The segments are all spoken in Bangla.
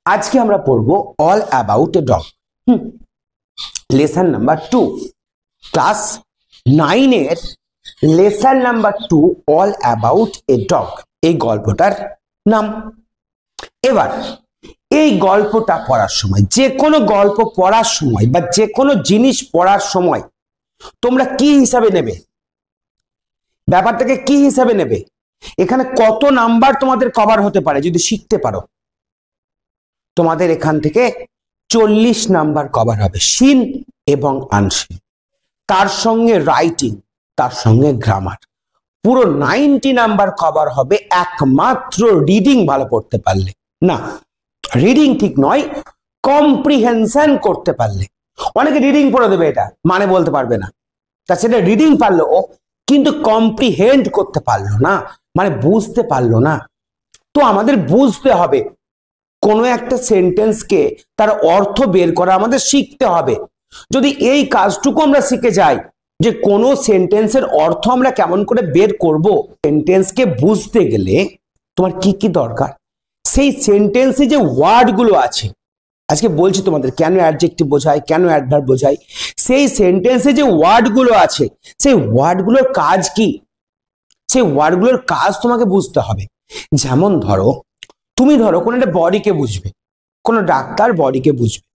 আজকে আমরা পড়বো all about a dog. Lesson number 2, class 9 এর lesson number 2, all about a dog. এই গল্পটার নাম। এবার এই গল্পটা পড়ার সময়, যে কোনো গল্প পড়ার সময় বা যে কোনো জিনিস পড়ার সময় তোমরা কি হিসাবে নেবে, ব্যাপারটাকে কি হিসাবে নেবে, এখানে কত নাম্বার তোমাদের কভার হতে পারে যদি শিখতে পারো। তোমাদের এখান থেকে 40 নাম্বার কভার হবে, সিন এবং আনসিন, তার সঙ্গে রাইটিং, তার সঙ্গে গ্রামার। পুরো 90 নাম্বার কভার হবে একমাত্র রিডিং ভালো পড়তে পারলে। না, রিডিং ঠিক নয়, কম্প্রিহেনশন করতে পারলে। অনেকে রিডিং পড়ে দেবে, এটা মানে বলতে পারবে না, তা সেটা রিডিং পারলো ও, কিন্তু কম্প্রিহেন্ড করতে পারলো না, মানে বুঝতে পারলো না। তো আমাদের বুঝতে হবে, কোনো একটা সেন্টেন্সকে তার অর্থ বের করা আমাদের শিখতে হবে। যদি এই কাজটুকু আমরা শিখে যাই যে কোনো সেন্টেন্সের অর্থ আমরা কেমন করে বের করব, সেন্টেন্সকে বুঝতে গেলে তোমার কি কি দরকার, সেই সেন্টেন্সে যে ওয়ার্ডগুলো আছে, আজকে বলছি তোমাদের কেন অ্যাডজেক্টিভ বোঝায়, কেন অ্যাডভার্ব বোঝায়, সেই সেন্টেন্সে যে ওয়ার্ডগুলো আছে সেই ওয়ার্ডগুলোর কাজ কি, সেই ওয়ার্ডগুলোর কাজ তোমাকে বুঝতে হবে। যেমন ধরো, তুমি ধরো কোনো একটা বডিকে বুঝবে, কোনো ডাক্তার বডিকে বুঝবে,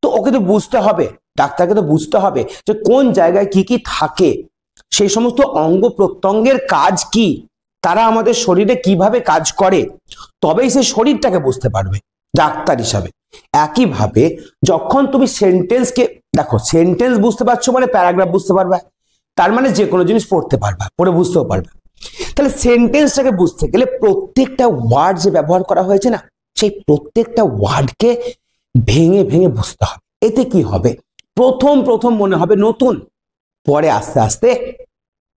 তো ওকে তো বুঝতে হবে, ডাক্তারকে তো বুঝতে হবে যে কোন জায়গায় কি কি থাকে, সেই সমস্ত অঙ্গ প্রত্যঙ্গের কাজ কি, তারা আমাদের শরীরে কিভাবে কাজ করে, তবেই সে শরীরটাকে বুঝতে পারবে ডাক্তার হিসাবে। একইভাবে যখন তুমি সেন্টেন্সকে দেখো, সেন্টেন্স বুঝতে পারছো মানে প্যারাগ্রাফ বুঝতে পারবে, তার মানে যে কোনো জিনিস পড়তে পারবা, পড়ে বুঝতেও পারবে। তাহলে সেন্টেন্সটাকে বুঝতে গেলে প্রত্যেকটা ওয়ার্ড যে ব্যবহার করা হয়েছে না, সেই প্রত্যেকটা ওয়ার্ডকে ভেঙে ভেঙে বুঝতে হবে। এতে কি হবে, প্রথম প্রথম মনে হবে নতুন, পরে আস্তে আস্তে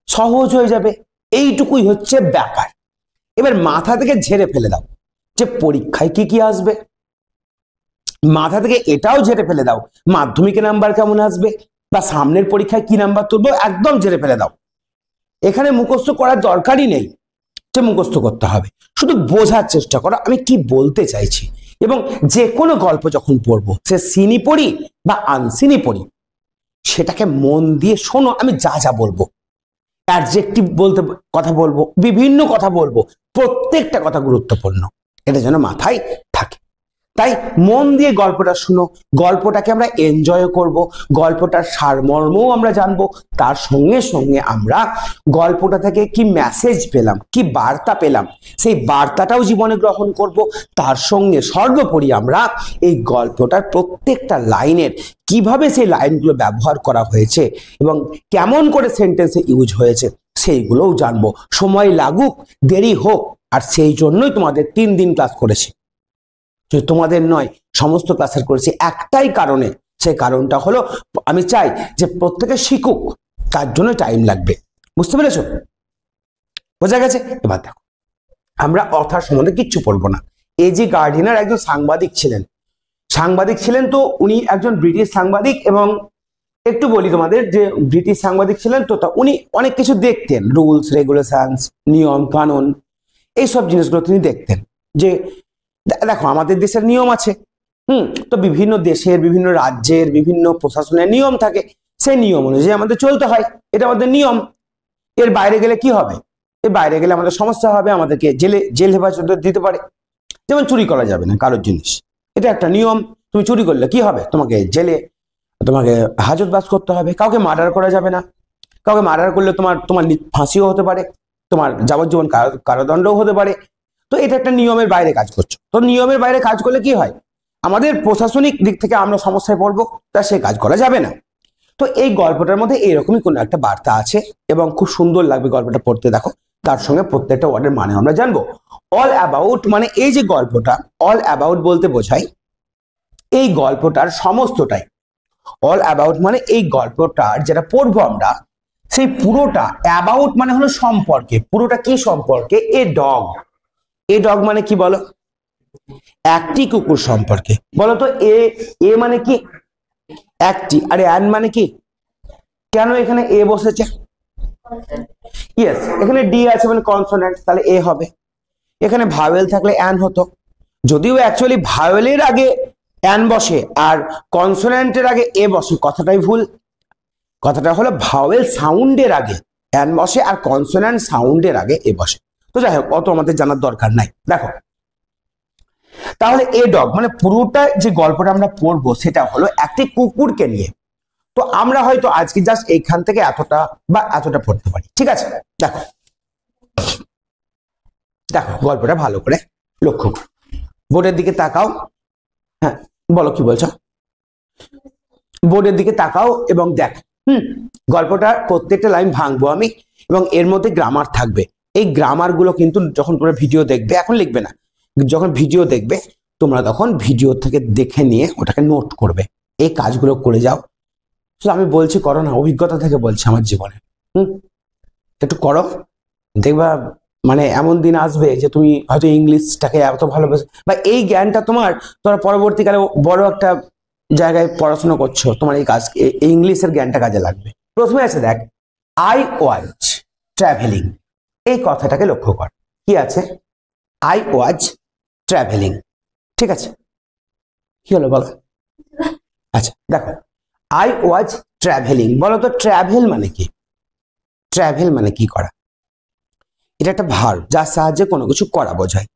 সহজ হয়ে যাবে। এইটুকুই হচ্ছে ব্যাপার। এবার মাথা থেকে ঝেড়ে ফেলে দাও যে পরীক্ষায় কি কি আসবে, মাথা থেকে এটাও ঝেড়ে ফেলে দাও মাধ্যমিকের নাম্বার কেমন আসবে বা সামনের পরীক্ষায় কি নাম্বার তুলবো, একদম ঝেড়ে ফেলে দাও। এখানে মুখস্থ করার দরকারই নেই যে মুখস্থ করতে হবে, শুধু বোঝার চেষ্টা করো আমি কি বলতে চাইছি। এবং যে কোনো গল্প যখন পড়বো, সে সিনই পড়ি বা আনসিনই পড়ি, সেটাকে মন দিয়ে শোনো, আমি যা যা বলবো, অ্যাডজেক্টিভ বলতে কথা বলবো, বিভিন্ন কথা বলবো, প্রত্যেকটা কথা গুরুত্বপূর্ণ, এটা যেন মাথায় থাকে। তাই মন দিয়ে গল্পটা শুনো, গল্পটাকে আমরা এনজয় করব, গল্পটার সারমর্মও আমরা জানবো, তার সঙ্গে সঙ্গে আমরা গল্পটা থেকে কি মেসেজ পেলাম, কি বার্তা পেলাম, সেই বার্তাটাও জীবনে গ্রহণ করব। তার সঙ্গে সর্বোপরি আমরা এই গল্পটার প্রত্যেকটা লাইনের কিভাবে সেই লাইনগুলো ব্যবহার করা হয়েছে এবং কেমন করে সেন্টেন্সে ইউজ হয়েছে সেইগুলোও জানবো। সময় লাগুক দেরি হোক, আর সেই জন্যই তোমাদের 3 দিন ক্লাস করেছি, তোমাদের নয়, সমস্ত ক্লাসের করেছি একটাই কারণে। সেই কারণটা হলো আমি চাই যে প্রত্যেকে শিখুক, তার জন্য টাইম লাগবে। বুঝতে পেরেছ? বোঝা গেছে? এবার দেখো, আমরা অথার সম্বন্ধে কিচ্ছু পড়বো না। এজি গার্ডিনার একজন সাংবাদিক ছিলেন, তো উনি একজন ব্রিটিশ সাংবাদিক, এবং একটু বলি তোমাদের যে ব্রিটিশ সাংবাদিক ছিলেন তো উনি অনেক কিছু দেখতেন, রুলস রেগুলেশনস, নিয়ম কানুন, এইসব জিনিসগুলো তিনি দেখতেন। যে দেখো আমাদের দেশের নিয়ম আছে, তো বিভিন্ন দেশের, বিভিন্ন রাজ্যের, বিভিন্ন প্রশাসনের নিয়ম থাকে, সেই নিয়ম অনুযায়ী আমাদের চলতে হয়, এটা আমাদের নিয়ম। এর বাইরে গেলে কি হবে, এর বাইরে গেলে আমাদের সমস্যা হবে, আমাদেরকে জেল হেফাজত দিতে পারে। যেমন চুরি করা যাবে না কারোর জিনিস, এটা একটা নিয়ম। তুমি চুরি করলে কি হবে, তোমাকে হাজতবাস করতে হবে। কাউকে মার্ডার করা যাবে না, কাউকে মার্ডার করলে তোমার ফাঁসিও হতে পারে, তোমার যাবজ্জীবন কারাদণ্ডও হতে পারে। তো এটা একটা নিয়মের বাইরে কাজ করছো। তো নিয়মের বাইরে কাজ করলে কি হয়, আমাদের প্রশাসনিক দিক থেকে আমরা সমস্যায় পড়বো, তা সে কাজ করা যাবে না। তো এই গল্পটার মধ্যে এরকমই কোনো একটা বার্তা আছে এবং খুব সুন্দর লাগবে গল্পটা পড়তে। দেখো, তার সঙ্গে প্রত্যেকটা ওয়ার্ডের মানে আমরা জানবো। অল অ্যাবাউট মানে এই যে গল্পটা, অল অ্যাবাউট বলতে বোঝায় এই গল্পটার সমস্তটাই। অল অ্যাবাউট মানে এই গল্পটার যেটা পড়বো আমরা, সেই পুরোটা। অ্যাবাউট মানে হলো সম্পর্কে, পুরোটা কি সম্পর্কে, এ ডগ। এ ডগ মানে কি বলো, একটি কুকুর সম্পর্কে। বলো তো এ মানে কি, একটি, আর অ্যান মানে কি, কেন এখানে এ বসেছে? ইয়েস, এখানে ডি আছে মানে কনসোনেন্ট, তাহলে এ হবে। এখানে ভাওয়েল থাকলে অ্যান হতো, যদিও অ্যাকচুয়ালি ভাওয়েলের আগে অ্যান বসে আর কনসোনেন্টের আগে এ বসে, কথাটাই ভুল। কথাটা হলো ভাওয়েল সাউন্ডের আগে অ্যান বসে আর কনসোনেন্ট সাউন্ডের আগে এ বসে। তো যাই হোক, অত আমাদের জানার দরকার নাই। দেখো তাহলে এ ডগ মানে পুরোটা যে গল্পটা আমরা পড়বো সেটা হলো একটি কুকুরকে নিয়ে। তো আমরা হয়তো আজকে জাস্ট এইখান থেকে এতটা বা এতটা পড়তে পারি, ঠিক আছে? দেখো দেখো গল্পটা ভালো করে লক্ষ্য করো, বোর্ডের দিকে তাকাও। হ্যাঁ বলো কি বলছো? বোর্ডের দিকে তাকাও এবং দেখ। গল্পটা প্রত্যেকটা লাইন ভাঙবো আমি এবং এর মধ্যে গ্রামার থাকবে। এই গ্রামার গুলো কিন্তু যখন তোমরা ভিডিও দেখবে, এখন লিখবে না, যখন ভিডিও দেখবে তোমরা তখন ভিডিও থেকে দেখে নিয়ে ওটাকে নোট করবে। এই কাজগুলো করে যাও। আমি বলছি করো না, অভিজ্ঞতা থেকে বলছি আমার জীবনে। একটু করো, দেখবা মানে এমন দিন আসবে যে তুমি হয়তো ইংলিশটাকে এত ভালোবাসে বা এই জ্ঞানটা তোমরা পরবর্তীকালে বড় একটা জায়গায় পড়াশোনা করছো, তোমার এই কাজ ইংলিশের জ্ঞানটা কাজে লাগবে। প্রথমে আছে দেখ, আই ওয়াজ ট্রাভেলিং। এই কথাটাকে লক্ষ্য কর, কি আছে? আই ওয়াজ ট্রাভেলিং, ঠিক আছে? কি হলো বলো? আচ্ছা দেখো, আই ওয়াজ ট্রাভেলিং, বলো তো ট্রাভেল মানে কি? ট্রাভেল মানে কি করা? এটা একটা ভার্ব যার সাহায্যে কোনো কিছু করা বোঝায়।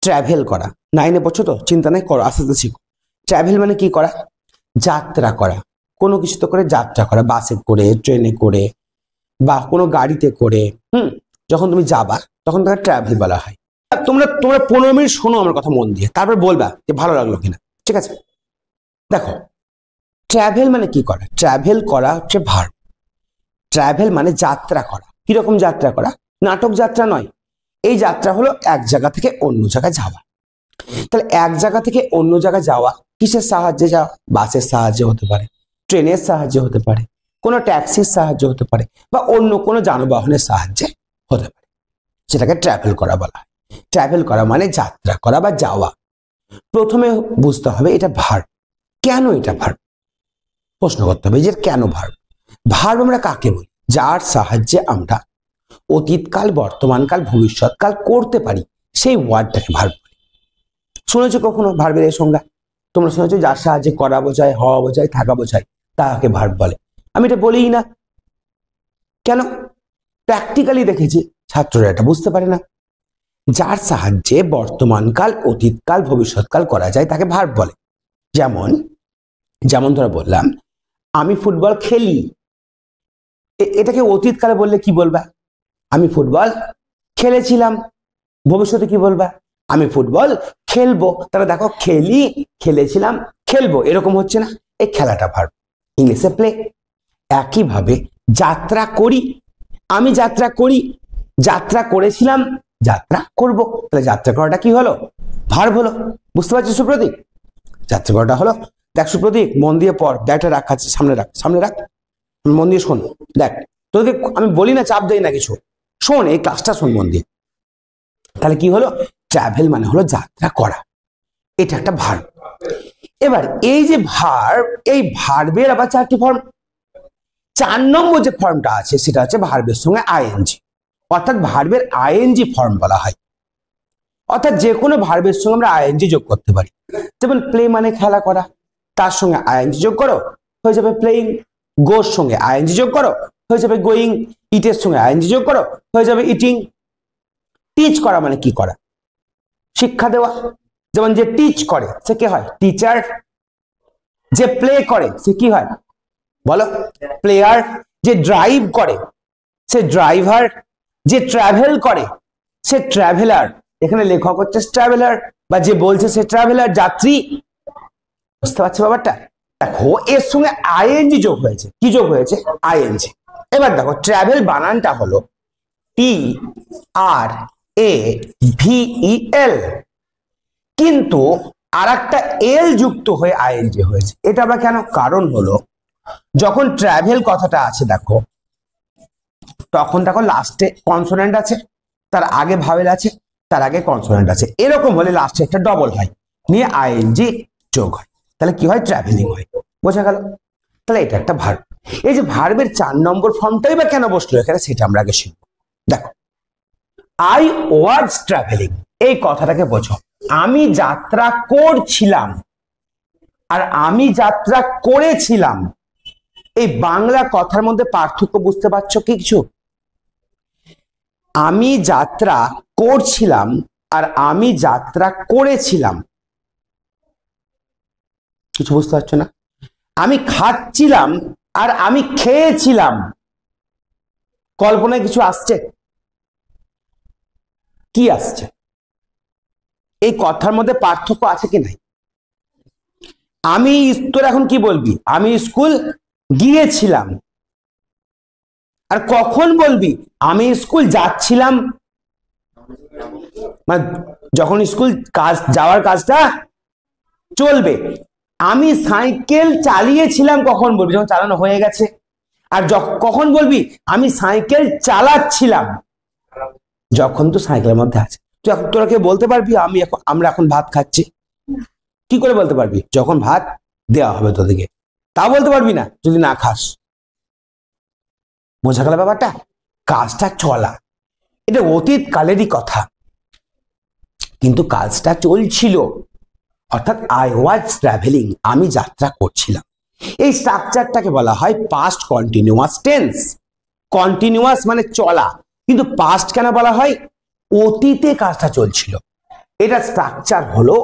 ট্রাভেল করা, 9-এ পড়ছো তো, চিন্তা নাই, করো, আস্তে আস্তে শিখো। ট্রাভেল মানে কি করা? যাত্রা করা, কোনো কিছুতে করে যাত্রা করা, বাসে করে, ট্রেনে করে বা কোনো গাড়িতে করে। যখন তুমি যাবা তখন তাকে ট্রাভেল বলা হয়। তোমরা 15 মিনিট শোনো আমার কথা মন দিয়ে, তারপর বলবা যে ভালো লাগলো কিনা, ঠিক আছে? দেখো ট্রাভেল মানে কি করা? ট্রাভেল করা হচ্ছে ভার্ব। ট্রাভেল মানে যাত্রা করা। কিরকম যাত্রা করা? নাটক যাত্রা নয়। এই যাত্রা হলো এক জায়গা থেকে অন্য জায়গায় যাওয়া। তাহলে এক জায়গা থেকে অন্য জায়গায় যাওয়া কিসের সাহায্যে যাওয়া? বাসের সাহায্যে হতে পারে, ট্রেনের সাহায্যে হতে পারে, কোনো ট্যাক্সির সাহায্যে হতে পারে বা অন্য কোনো যানবাহনের সাহায্যে হতে পারে। সেটাকে ট্রাভেল করা বলা হয়। ট্রাভেল করা মানে যাত্রা করা বা যাওয়া। প্রথমে বুঝতে হবে এটা ভার্ব। কেন এটা ভার্ব? প্রশ্ন করতে হবে যে কেন ভার্ব? ভার্ব আমরা কাকে বলি? যার সাহায্যে আমরা অতীতকাল, বর্তমানকাল, ভবিষ্যৎকাল করতে পারি, সেই ওয়ার্ডটাকে ভার্ব বলি। শুনেছো কখনো ভার্বের এই সংজ্ঞা? তোমরা শুনেছো যার সাহায্যে করা বোঝায়, হওয়া বোঝায়, থাকা বোঝায়, তাকে ভার্ব বলে। আমি এটা বলিই না। কেন? প্র্যাকটিক্যালি দেখেছি ছাত্ররা এটা বুঝতে পারে না। যার সাহায্যে বর্তমানকাল, অতীতকাল, ভবিষ্যৎকাল করা যায় তাকে ভার্ব বলে। যেমন ধরে বললাম আমি ফুটবল খেলি, এটাকে অতীতকালে বললে কি বলবা? আমি ফুটবল খেলেছিলাম। ভবিষ্যতে কি বলবা? আমি ফুটবল খেলবো। তাহলে দেখো, খেলি, খেলেছিলাম, খেলবো, এরকম হচ্ছে না? এই খেলাটা ভার্ব, ইংলিশে প্লে। একইভাবে যাত্রা করি, আমি যাত্রা করি, যাত্রা করেছিলাম, যাত্রা করব। তাহলে যাত্রা করাটা কি হলো? ভার্ব হলো। বুঝতে পারছিস সুপ্রতীক? যাত্রা করাটা হলো, দেখ সুপ্রতীক মন দিয়ে পড়, ব্যাগটা রাখ, সামনে রাখ, সামনে রাখ, মন দিয়ে শোন। দেখ তোকে আমি বলি না, চাপ দেই না কিছু, শোন, এই ক্লাসটা শোন মন দিয়ে। তাহলে কি হলো? ট্রাভেল মানে হলো যাত্রা করা, এটা একটা ভার্ব। এবার এই যে ভার্ব, এই ভার্বের আবার 4টি ফর্ম। 4 নম্বর যে ফর্মটা আছে সেটা হচ্ছে ভার্বের সঙ্গে আইএনজি, অর্থাৎ ভার্বের আইএনজি ফর্ম বলা হয়। অর্থাৎ যে কোনো ভার্বের সঙ্গে আমরা আইএনজি যোগ করতে পারি। যেমন প্লে মানে খেলা করা, তার সঙ্গে আইএনজি যোগ করো, হয়ে যাবে প্লেইং। গোর সঙ্গে আইএনজি যোগ করো, হয়ে যাবে গোয়িং। ইটের সঙ্গে আইএনজি যোগ করো, হয়ে যাবে ইটিং। টিচ করা মানে কি করা? শিক্ষা দেওয়া। যেমন যে টিচ করে সে কে হয়? টিচার। যে প্লে করে সে কি হয়? বলো, প্লেয়ার। যে ড্রাইভ করে সে ড্রাইভার। যে ট্রাভেল করে সে ট্রাভেলার। এখানে লেখক হচ্ছে ট্রাভেলার, বা যে বলছে সে ট্রাভেলার, যাত্রী। বুঝতে পারছো ব্যাপারটা? দেখো এর সঙ্গে আইএনজি যোগ হয়েছে। কি যোগ হয়েছে? আইএনজি। এবার দেখো ট্রাভেল বানানটা হলো TRAVEL, কিন্তু আর একটা এল যুক্ত হয়ে আইএনজি হয়েছে। এটা আবার কেন? কারণ হলো যখন ট্রাভেল কথাটা আছে দেখো, তখন দেখো লাস্টে কনসোনেন্ট আছে, তার আগে ভাওয়েল আছে, তার আগে কনসোনেন্ট আছে। এরকম হলে লাস্টে একটা ডবল হয়, নিয়ে আইএনজি যোগ হয়, তাহলে কি হয়? ট্রাভেলিং হয়। বোঝা গেল? তাহলে এটা একটা ভার্ব। এই যে ভার্বের 4 নম্বর ফর্মটাই বা কেন বসলো এখানে, সেটা আমরা আগে শিখবো। দেখো, আই ওয়াজ ট্রাভেলিং, এই কথাটাকে বোঝো। আমি যাত্রা করছিলাম আর আমি যাত্রা করেছিলাম, এই বাংলা কথার মধ্যে পার্থক্য বুঝতে পারছো কি কিছু? আমি যাত্রা করছিলাম আর আমি যাত্রা করেছিলাম, কিছু বুঝতে পারছো না? আমি খাচ্ছিলাম আর আমি খেয়েছিলাম, কল্পনায় কিছু আসছে? কি আসছে? এই কথার মধ্যে পার্থক্য আছে কি নাই? আমি তোর এখন কি বলবি? আমি স্কুল গিয়েছিলাম। আর কখন বলবি? আমি স্কুল যাচ্ছিলাম, মানে যখন স্কুল যাওয়ার কাজটা চলবে। আমি সাইকেল চালিয়েছিলাম কখন বলবি? যখন চালানো হয়ে গেছে। আর কখন বলবি? আমি সাইকেল চালাচ্ছিলাম, যখন তো সাইকেলের মধ্যে আছে। তোরা কে বলতে পারবি আমরা এখন ভাত খাচ্ছি? কি করে বলতে পারবি? যখন ভাত দেওয়া হবে তোদেরকে, তা বলতে পারবি না যদি না খাস। বোঝা গেল ব্যাপারটা? কাজটা চলা, এটা অতীত কালেরই কথা, কিন্তু কাজটা চলছিল, অর্থাৎ আই ওয়াজ ট্রাভেলিং, আমি যাত্রা করছিলাম। এই স্ট্রাকচারটাকে বলা হয় পাস্ট কন্টিনিউয়াস টেন্স। কন্টিনিউয়াস মানে চলা, কিন্তু পাস্ট কেন বলা হয়? অতীতে কাজটা চলছিল। এটা স্ট্রাকচার হলো,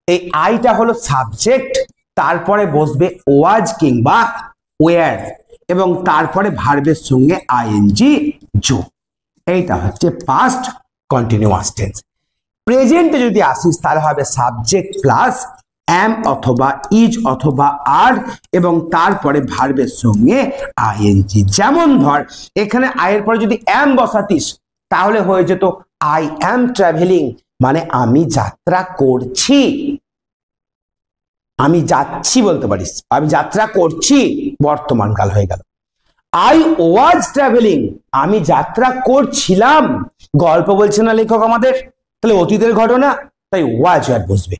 এই আইটা হলো সাবজেক্ট, তারপরে বসবে ওয়াজ কিংবা ওয়ার, এবং তারপরে ভার্বের সঙ্গে আইএনজি যোগ। এইটা হচ্ছে পাস্ট কন্টিনিউয়াস টেন্স। প্রেজেন্টে যদি আসিস তাহলে হবে সাবজেক্ট প্লাস এম অথবা ইজ অথবা আর, এবং তারপরে ভার্বের সঙ্গে আইএনজি। যেমন ধর এখানে আয়ের পরে যদি এম বসাতিস তাহলে হয়ে যেত আই এম ট্রাভেলিং, মানে আমি যাত্রা করছি। আমি যাচ্ছি বলতে পারিস, আমি যাত্রা করছি, বর্তমান কাল হয়ে গেল। আই ওয়াজ ট্রাভেলিং, আমি যাত্রা করছিলাম। গল্প বলছে না লেখক আমাদের, তাহলে অতীতের ঘটনা, তাই ওয়াজ আর বসবে।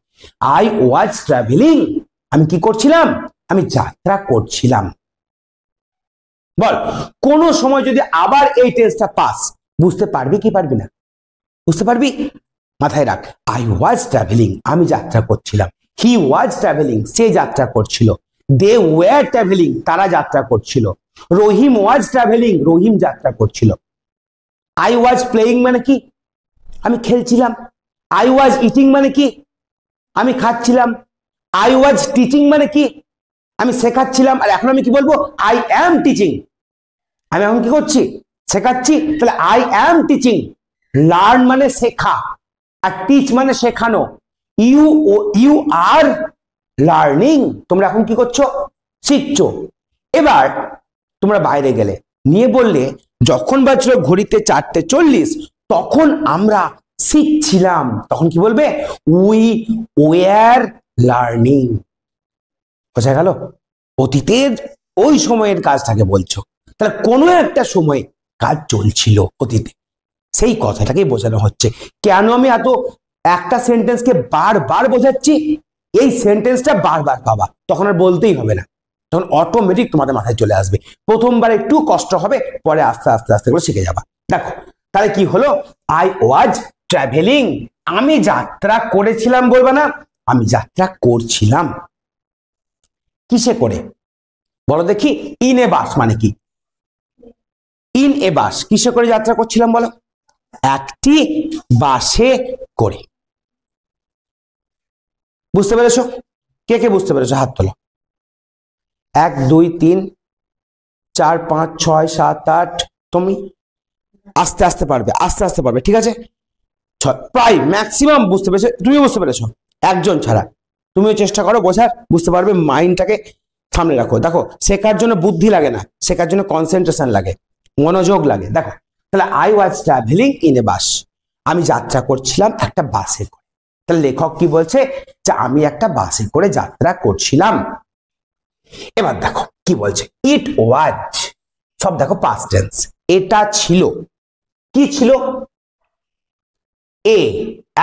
আই ওয়াজ ট্রাভেলিং, আমি কি করছিলাম? আমি যাত্রা করছিলাম। বল, কোন সময় যদি আবার এই টেন্সটা পাস, বুঝতে পারবি কি পারবি না? বুঝতে পারবি? মাথায় রাখ, আই ওয়াজ ট্রাভেলিং, আমি যাত্রা করছিলাম। হি ওয়াজ ট্রাভেলিং, সে যাত্রা করছিল। দে ওয়ার ট্রাভেলিং, তারা যাত্রা করছিল। রহিম ওয়াজ ট্রাভেলিং, রহিম যাত্রা করছিল। আই ওয়াজ প্লেইং মানে কি? আমি খেলছিলাম। আই ওয়াজ ইটিং মানে কি? আমি খাচ্ছিলাম। আই ওয়াজ টিচিং মানে কি? আমি শেখাচ্ছিলাম। আর এখন আমি কি বলবো? আই অ্যাম টিচিং, আমি এখন কি করছি? শেখাচ্ছি। তাহলে আই অ্যাম টিচিং। লার্ন মানে শেখা, আর টিচ মানে শেখানো। ইউ আর লার্নিং, তোমরা এখন কি করছো? শিখছো। এবার তোমরা বাইরে গেলে, নিয়ে বললে যখন বাজলো ঘড়িতে 4:40 তখন আমরা শিখছিলাম। তখন কি বলবে? We were learning. বোঝা গেল? অতীতের ওই সময়ের কাজটাকে বলছো, তাহলে কোনো একটা সময় কাজ চলছিল অতীতে, সেই কথাটাকেই বোঝানো হচ্ছে। কেন আমি এত একটা সেন্টেন্সকে বারবার বোঝাচ্ছি? এই সেন্টেন্সটা বারবার পাবা, তখন আর বলতেই হবে না, তখন অটোমেটিক তোমাদের মাথায় চলে আসবে। প্রথমবার একটু কষ্ট হবে, পরে আস্তে আস্তে আস্তে করে শিখে যাবা। দেখো তাহলে কি হলো? আই ওয়াজ ট্রাভেলিং, আমি যাত্রা করেছিলাম বলবা না, আমি যাত্রা করছিলাম। কিসে করে বলো দেখি? ইন এ বাস মানে কি? ইন এ বাস, কিসে করে যাত্রা করছিলাম বলো? একটি বাসে করে। বুঝতে পেরেছো? কে কে বুঝতে পেরেছো? হাত তোলো। 1 2 3 4 5 6 7 8। তুমি আস্তে আস্তে পারবে, আস্তে আস্তে পারবে, ঠিক আছে? প্রায় ম্যাক্সিমাম বুঝতে পেরেছো, তুমি বুঝতে পেরেছো একজন ছাড়া। তুমিও চেষ্টা করো বোঝার, বুঝতে পারবে। মাইন্ডটাকে সামনে রাখো। দেখো, শেখার জন্য বুদ্ধি লাগে না, শেখার জন্য কনসেন্ট্রেশন লাগে, মনোযোগ লাগে। দেখো তাহলে I was travelling in a bus, আমি যাত্রা করছিলাম একটা বাসে করে। তাহলে লেখক কি বলছে? যে আমি একটা বাসে করে যাত্রা করছিলাম। এবার দেখো কি বলছে, ইট ওয়াজ, সব দেখো পাস্ট টেন্স। এটা ছিল, কি ছিল?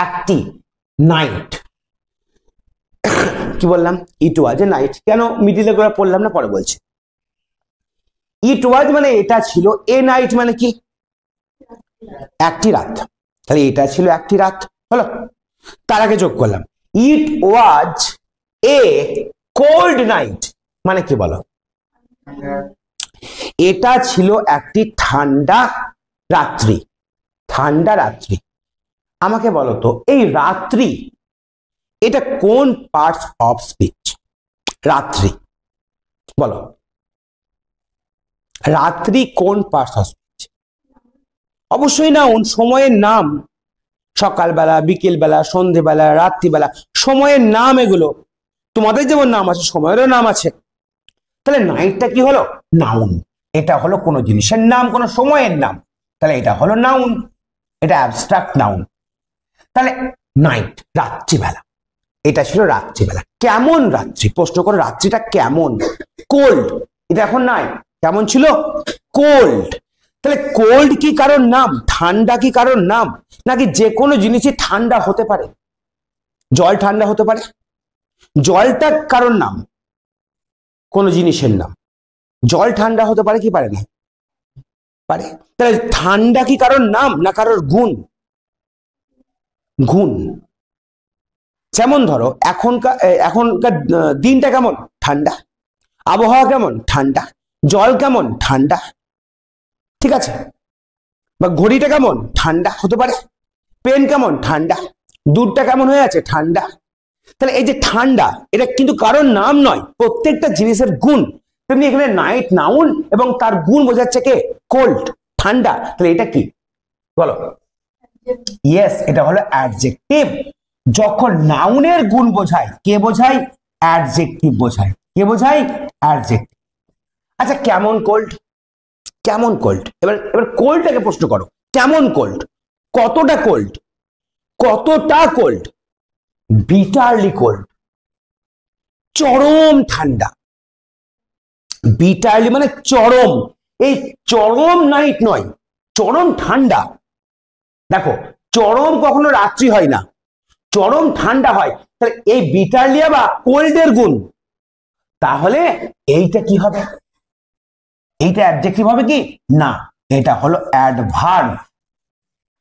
একটি নাইট। কি বললাম? ইট ওয়াজ এ নাইট। কেন মিডিলে করে পড়লাম না, পরে বলছি। ইট ওয়াজ মানে এটা ছিল, এ নাইট মানে কি? একটি রাত। তাহলে এটা ছিল একটি রাত, হলো। তার আগে যোগ করলাম ইট ওয়াজ এ কোল্ড নাইট, মানে কি বলো? এটা ছিল একটি ঠান্ডা রাত্রি। ঠান্ডা রাত্রি। আমাকে বলো তো এই রাত্রি এটা কোন পার্টস অফ স্পিচ? রাত্রি বলো, রাত্রি কোন পার্টস অফ স্পিচ? অবশ্যই নাউন, সময়ের নাম। সকালবেলা, বিকেলবেলা, সন্ধেবেলা, রাত্রিবেলা, সময়ের নাম এগুলো। তোমাদের যেমন নাম আছে সময়েরও নাম আছে। তাহলে নাইটটা কি হলো? নাউন। এটা হলো কোনো জিনিসের নাম, কোনো সময়ের নাম, তাহলে এটা হলো নাউন, এটা অ্যাবস্ট্রাক্ট নাউন। তাহলে নাইট রাত্রিবেলা, এটা ছিল রাত্রিবেলা। কেমন রাত্রি? প্রশ্ন করো রাত্রিটা কেমন? কোল্ড, এটা এখন নাই, কেমন ছিল? কোল্ড। তাহলে কোল্ড কি কারোর নাম? ঠান্ডা কি কারোর নাম? নাকি যে কোনো জিনিসই ঠান্ডা হতে পারে? জল ঠান্ডা হতে পারে, জলটা কারোর নাম, কোন জিনিসের নাম। জল ঠান্ডা হতে পারে কি পারে না? পারে। তাহলে ঠান্ডা কি কারোর নাম না কারোর গুণ? গুণ। যেমন ধরো এখনকার দিনটা কেমন? ঠান্ডা। আবহাওয়া কেমন? ঠান্ডা। জল কেমন? ঠান্ডা। ঠিক আছে। বা ঘড়িটা কেমন? ঠান্ডা হতে পারে। পেন কেমন? ঠান্ডা। দুধটা কেমন হয়ে আছে? ঠান্ডা। তাহলে এই যে ঠান্ডা, এটা কিন্তু কারোর নাম নয়, প্রত্যেকটা জিনিসের গুণ। তেমনি এখানে নাইট নাউন এবং তার গুণ বোঝাচ্ছে কে? কোল্ড, ঠান্ডা। তাহলে এটা কি বলো? ইয়েস, এটা হলো অ্যাডজেক্টিভ। যখন নাউনের গুণ বোঝায়, কে বোঝায়? অ্যাডজেক্টিভ বোঝায়। কে বোঝায়? অ্যাডজেক্টিভ। আচ্ছা, কেমন কোল্ড? কেমন কোল্ড? এবার কোল্ডটাকে প্রশ্ন করো, কেমন কোল্ড? কতটা কোল্ড? কতটা কোল্ড? বিটারলি কোল্ড, চরম ঠান্ডা। বিটারলি মানে চরম। এই চরম নাইট নয়, চরম ঠান্ডা। দেখো, চরম কখনো রাত্রি হয় না, চরম ঠান্ডা হয়। তাহলে এই বিটারলি বা কোল্ডের গুণ। তাহলে এইটা কি হবে? এইটা অ্যাডজেক্টিভ হবে কি না? এটা হলো অ্যাডভার্ব।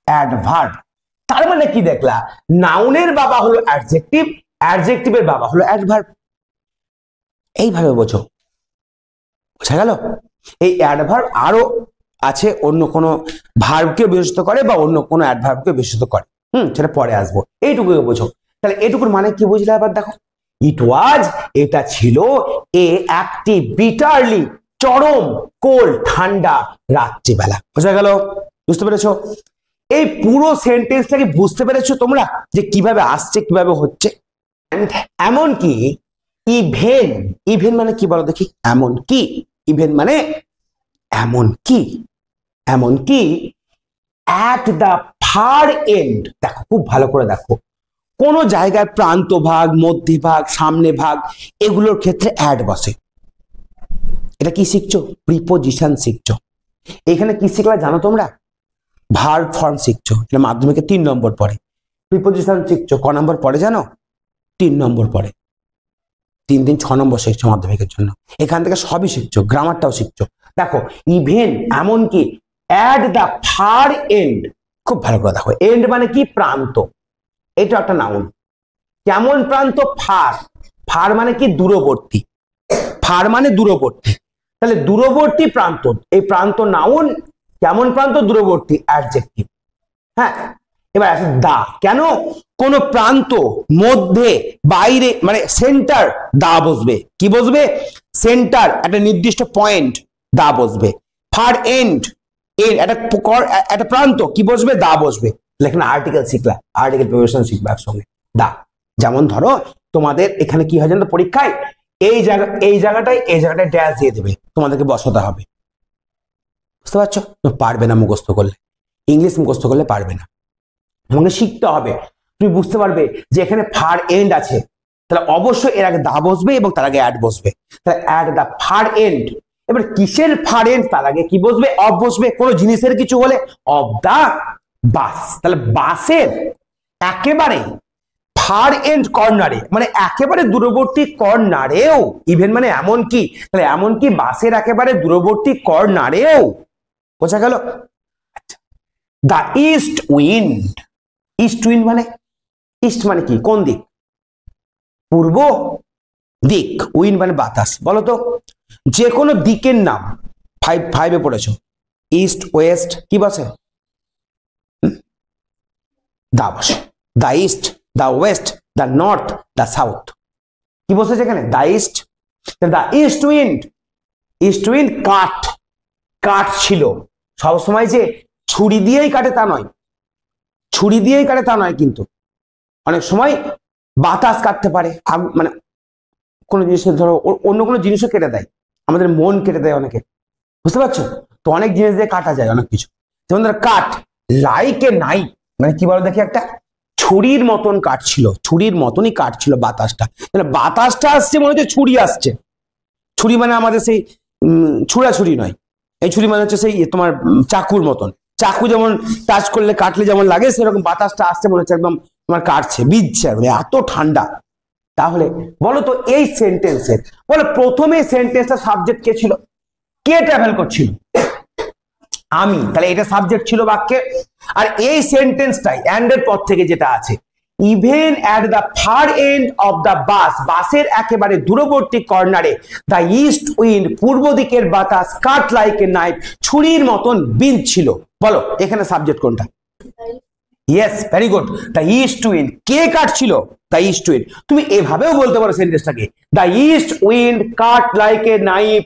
অ্যাডভার্ব। তার মানে কি দেখলা? নাউনের বাবা হলো অ্যাডজেক্টিভ, অ্যাডজেক্টিভের বাবা হলো অ্যাডভার্ব। এইভাবে বোঝো, বোঝা গেল? এই অ্যাডভার্ব আরো আছে, অন্য কোনো ভার্বকে বিশেষিত করে বা অন্য কোনো অ্যাডভার্বকে বিশেষিত করে। সেটা পরে আসবো। এইটুকু বোঝো। তাহলে এটুকুর মানে কি বুঝলে? আবার দেখো, ইট ওয়াজ, এটা ছিল, একটি বিটারলি, চরম, কোল্ড, ঠান্ডা রাত্রিবেলা। বোঝা গেল? বুঝতে পেরেছো? এই পুরো সেন্টেন্সটাকে বুঝতে পেরেছো তোমরা যে কিভাবে আসছে, কিভাবে হচ্ছে? এমন কি ইভেন, ইভেন মানে কি বলো দেখি? এমন কি। ইভেন মানে এমন কি। এমন কি at the far end, দেখো খুব ভালো করে দেখো, কোন জায়গায় প্রান্ত ভাগ, মধ্যভাগ, সামনে ভাগ, এগুলোর ক্ষেত্রে অ্যাড বসে। এটা কি শিখছো? প্রিপোজিশন শিখছো। এখানে কি শিখলা জানো তোমরা? ভার্ব ফর্ম শিখছো। এটা মাধ্যমিকে 3 নম্বর পড়ে। প্রিপোজিশন শিখছো ক নম্বর পড়ে জানো? 3 নম্বর পড়ে। 3 3 6 নম্বর শিখছো মাধ্যমিকের জন্য। এখান থেকে সবই শিখছো, গ্রামারটাও শিখছো। দেখো, ইভেন এমনকি, অ্যাট দ্য ফার এন্ড, খুব ভালো করে দেখো, এন্ড মানে কি? প্রান্ত। এটা একটা নাউন। কেমন প্রান্ত? ফার। ফার মানে কি? দূরবর্তী। ফার মানে দূরবর্তী। তাহলে দূরবর্তী প্রান্ত, এই প্রান্ত নাউন। কেমন প্রান্ত? দূরবর্তী, অ্যাডজেক্টিভ। হ্যাঁ, এবার আছে দা। কেন? কোন প্রান্ত, মধ্যে, বাইরে, মানে সেন্টার, দা বসবে। কি বসবে? সেন্টার, একটা নির্দিষ্ট পয়েন্ট, দা বসবে। ফার এন্ড, এর একটা প্রান্ত, কি বসবে? দা বসবে। এখানে আর্টিকেল শিখলা, আর্টিকেল প্রিপোজিশন শিখবে একসঙ্গে, দা। যেমন ধরো তোমাদের এখানে কি হয় জানো পরীক্ষায়? এই জায়গাটায় ড্যাশ দিয়ে দেবে, তোমাদেরকে বসাতে হবে। বুঝতে পারছো? পারবে না মুখস্থ করলে, ইংলিশ মুখস্থ করলে পারবে না। তোমাকে শিখতে হবে। তুমি বুঝতে পারবে যে এখানে ফার এন্ড আছে, তাহলে অবশ্যই এর আগে দা বসবে এবং তার আগে অ্যাড বসবে। তাহলে অ্যাট দা ফার এন্ড। এবার কিসের ফার এন্ড? তার আগে কি বসবে? অফ বসবে। কোন জিনিসের কিছু হলে অফ দা বাস। তাহলে বাসের একেবারে ফার এন্ড কর্নারে, মানে একেবারে দূরবর্তী কর্নারেও, ইভেন মানে এমন কি, তাহলে এমন কি বাসের একেবারে দূরবর্তী কর্নারেও। বোঝা গেল? আচ্ছা, দা ইস্ট উইন্ড। ইস্ট উইন্ড মানে ইস্ট মানে কি, কোন দিক? পূর্ব দিক। উইন্ড মানে বাতাস। বলো তো যে কোনো দিকের নাম, 5 পড়েছো, ইস্ট ওয়েস্ট কি বসে? দা বসে। দা ইস্ট, দা ওয়েস্ট, দা নর্থ, দা সাউথ, কি বসেছে এখানে? দা ইস্ট। দা ইস্ট উইন্ড, ইস্ট উইন্ড কাঠ, কাঠ ছিল। সবসময় যে ছুরি দিয়েই কাটে তা নয়, ছুরি দিয়েই কাটে তা নয়, কিন্তু অনেক সময় বাতাস কাটতে পারে, মানে কোনো জিনিসের ধরো অন্য কোনো জিনিসও কেটে দেয়, আমাদের মন কেটে দেয় অনেকে, বুঝতে পারছো? তো অনেক জিনিস দিয়ে কাটা যায় অনেক কিছু। যেমন ধরো কাঠ, লাইক এ নাইফ, মানে কি বলো দেখি, একটা ছুরির মতন কাঠ ছিল, ছুরির মতনই কাঠ ছিল বাতাসটা। মানে বাতাসটা আসছে মনে হচ্ছে ছুরি আসছে। ছুরি মানে আমাদের সেই ছুরা ছুরি নয়, এই ছুরি মানে হচ্ছে সেই তোমার চাকুর মতন। চাকু যেমন টাচ করলে কাটলে যেমন লাগে, সেরকম বাতাসটা আসছে মনে হচ্ছে একদম তোমার কাটছে, বিজছে, এত ঠান্ডা। তাহলে বলো তো এই সেন্টেন্সের, বলো প্রথমে সেন্টেন্সটা সাবজেক্ট কে ছিল? কে ট্রাভেল করছিল? আমি। তাহলে এটা সাবজেক্ট ছিল বাক্যে। আর এই সেন্টেন্সটাই এন্ড এর পর থেকে যেটা আছে, even at the far end of the bus, বাসের একেবারে দূরবর্তী কর্নারে, দ্য ইস্ট উইন্ড, পূর্ব দিকের বাতাস, কাট লাইক এ নাইফ, ছুরির মতন বিঁধছিল। বলো এখানে সাবজেক্ট কোনটা? Yes, very good, the east wind. কে কাটছিল? The east wind. তুমি এভাবেও বলতে পারো সেন্টেন্সটাকে, the east wind cut like a knife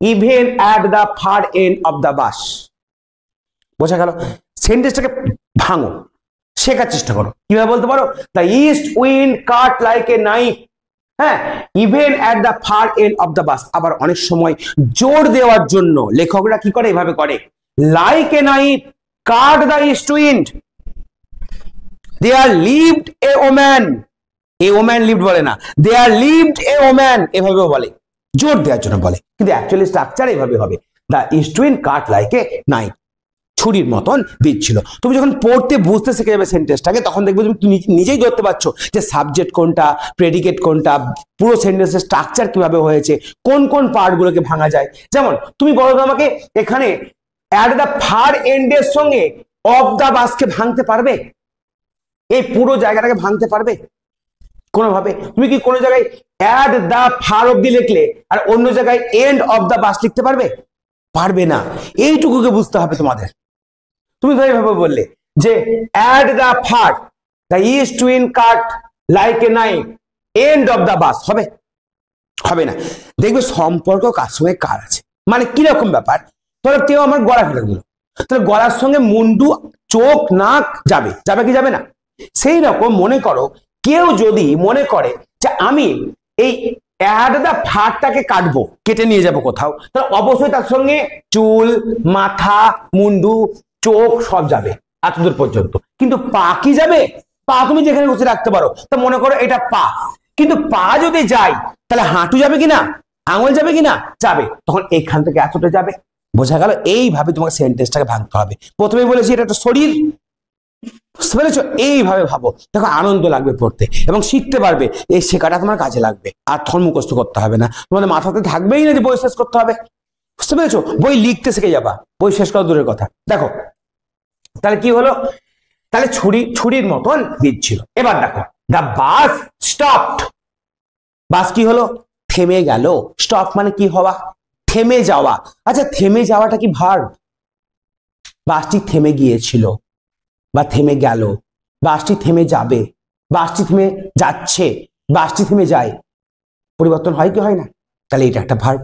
even at the far end of the bus. বোঝা গেল? সেন্টেন্সটাকে ভাঙো, শেখার চেষ্টা করো। কিভাবে বলতে পারো? The east wind cut like a knife, হ্যাঁ, even at the far end of the bus. আবার অনেক সময় জোর দেওয়ার জন্য লেখকরা কি করে? এভাবে করে, like a knife cut the east wind, there lived a woman, a woman lived বলে না, there lived a woman, এভাবেও বলে, জোর দেওয়ার জন্য বলে, কিন্তু অ্যাকচুয়ালি স্ট্রাকচার এভাবে হবে, the east wind cut like a knife, ছুরির মতন দিচ্ছিল। তুমি যখন পড়তে বুঝতে শিখে যাবে সেন্টেন্সটাকে, তখন দেখবে তুমি নিজেই ধরতে পারছো যে সাবজেক্ট কোনটা, প্রেডিকেট কোনটা, পুরো সেন্টেন্সের স্ট্রাকচার কিভাবে হয়েছে, কোন কোন পার্টগুলোকে ভাঙা যায়। যেমন তুমি বলো তো আমাকে, এখানে অ্যাট দ্য ফার এন্ডের সঙ্গে অফ দ্য বাসকে ভাঙতে পারবে? এই পুরো জায়গাটাকে ভাঙতে পারবে কোনোভাবে? তুমি কি কোনো জায়গায় অ্যাট দ্য ফার অব্দি লিখলে আর অন্য জায়গায় এন্ড অফ দ্য বাস লিখতে পারবে? পারবে না। এইটুকুকে বুঝতে হবে তোমাদের। তুমি তো এইভাবে বললে যে at the fur the east wind cut like a knife and of the বাস, হবে? হবে না। দেখবে সম্পর্ক কার সঙ্গে কার আছে, মানে কিরকম ব্যাপার। ধরো কেউ আমার গলা কেটে দিল, তাহলে গলার সঙ্গে মুন্ডু, চোখ, নাক যাবে, যাবে কি যাবে না? সেই রকম মনে করো কেউ যদি মনে করে যে আমি এই অ্যাট দ্য ফারটাকে কাটবো, কেটে নিয়ে যাবো কোথাও, তাহলে অবশ্যই তার সঙ্গে চুল, মাথা, মুন্ডু, চোখ সব যাবে এতদূর পর্যন্ত। কিন্তু পা কি যাবে? পা তুমি যেখানে বসে রাখতে পারো, তা মনে করো এটা পা, কিন্তু পা যদি যায় তাহলে হাঁটু যাবে কিনা, আঙুল যাবে কিনা? যাবে। তখন এখান থেকে এতটা যাবে। বোঝা গেল? এইভাবে তোমাকে সেন্টেন্সটাকে ভাঙতে হবে। প্রথমে বলেছি এটা একটা শরীর, বুঝতে পেরেছো? এইভাবে ভাবো, দেখো আনন্দ লাগবে পড়তে এবং শিখতে পারবে। এই শেখাটা তোমার কাজে লাগবে, আর তখন মুখস্থ করতে হবে না, তোমাদের মাথাতে থাকবেই না যে বই শেষ করতে হবে। বুঝতে পেরেছো? বই লিখতে শিখে যাবা, বই শেষ করা দূরের কথা। দেখো তাহলে কি হলো, তাহলে ছুরির মতন দিচ্ছিল। এবার দেখো, দ্য বাস স্টপড, বাস কি হলো? থেমে গেল। স্টপ মানে কি হওয়া? থেমে যাওয়া। আচ্ছা, থেমে যাওয়াটা কি ভার্ব? বাসটি থেমে গিয়েছিল বা থেমে গেল, বাসটি থেমে যাবে, বাসটি থেমে যাচ্ছে, বাসটি থেমে যায়, পরিবর্তন হয় কি হয় না? তাহলে এটা একটা ভার্ব।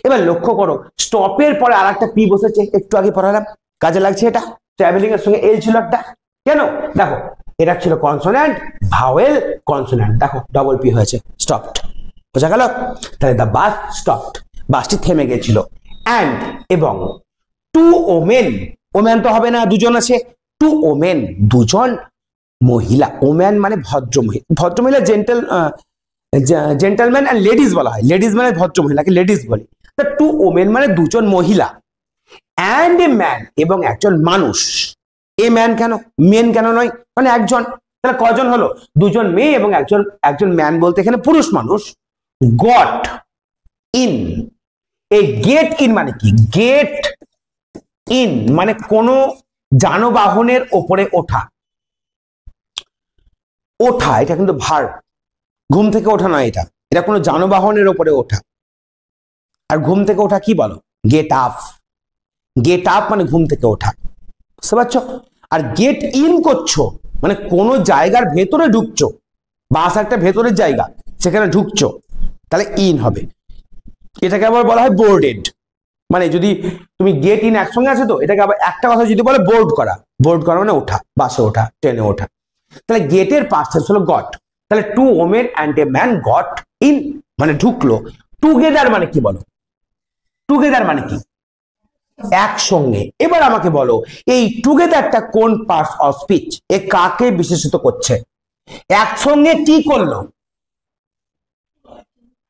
এবার লক্ষ্য করো, স্টপের পরে আর একটা পি বসেছে, একটু আগে পড়ালাম, কাজে লাগছে এটা। ট্রাভেলিং এর সঙ্গে এল ছিল একটা, কেন? দেখো এটা ছিল কনসোন্যান্ট, ভাওয়েল কনসোন্যান্ট, দেখো ডবল পি হয়েছে, স্টপড। বোঝা গেল? তাহলে দ্য বাস স্টপড, বাসটি থেমে গেছিল। অ্যান্ড, এবং, টু ওমেন, ওম্যান তো হবে না, দুজন আছে, টু ওমেন, দুজন মহিলা। ওম্যান মানে ভদ্রমহিলা, ভদ্রমহিলা জেন্টলম্যান অ্যান্ড লেডিস বলা হয়, লেডিস মানে ভদ্র মহিলাকে লেডিস বলে। তা টু ওমেন মানে দুজন মহিলা, অ্যান্ড এ ম্যান, এবং একজন মানুষ। এ ম্যান কেন, মেন কেন নয়, মানে একজন। তাহলে কজন হলো? দুজন মেয়ে এবং একজন ম্যান, বলতে এখানে পুরুষ মানুষ। গট ইন, এই গেট ইন মানে কি? গেট ইন মানে কোনো যানবাহনের ওপরে ওঠা। ওঠা, এটা কিন্তু ভার্ব, ঘুম থেকে ওঠা নয়, এটা এটা কোনো যানবাহনের ওপরে ওঠা। আর ঘুম থেকে ওঠা কি বলো? Get up. গেট আপ মানে ঘুম থেকে ওঠা, বুঝতে পারছো? আর গেট ইন করছো মানে কোনো জায়গার ভেতরে ঢুকছো, বাস একটা ভেতরের জায়গা, সেখানে ঢুকছো, তাহলে ইন হবে। এটাকে আবার বলা হয় বোর্ডেড। মানে যদি তুমি গেট ইন একসঙ্গে আছে তো, এটাকে আবার একটা কথা যদি বলে বোর্ড করা, বোর্ড করা মানে ওঠা, বাসে ওঠা, ট্রেনে ওঠা। তাহলে গেটের পাস্ট টেন্স হলো গট। তাহলে two women and a man got in মানে ঢুকলো। টুগেদার মানে কি বলো? টুগেদার মানে কি? একসঙ্গে। এবার আমাকে বলো এই টুগেদারটা কোন পার্টস অফ স্পিচ, এ কাকে বিশেষিত করছে? একসঙ্গে কি করলো?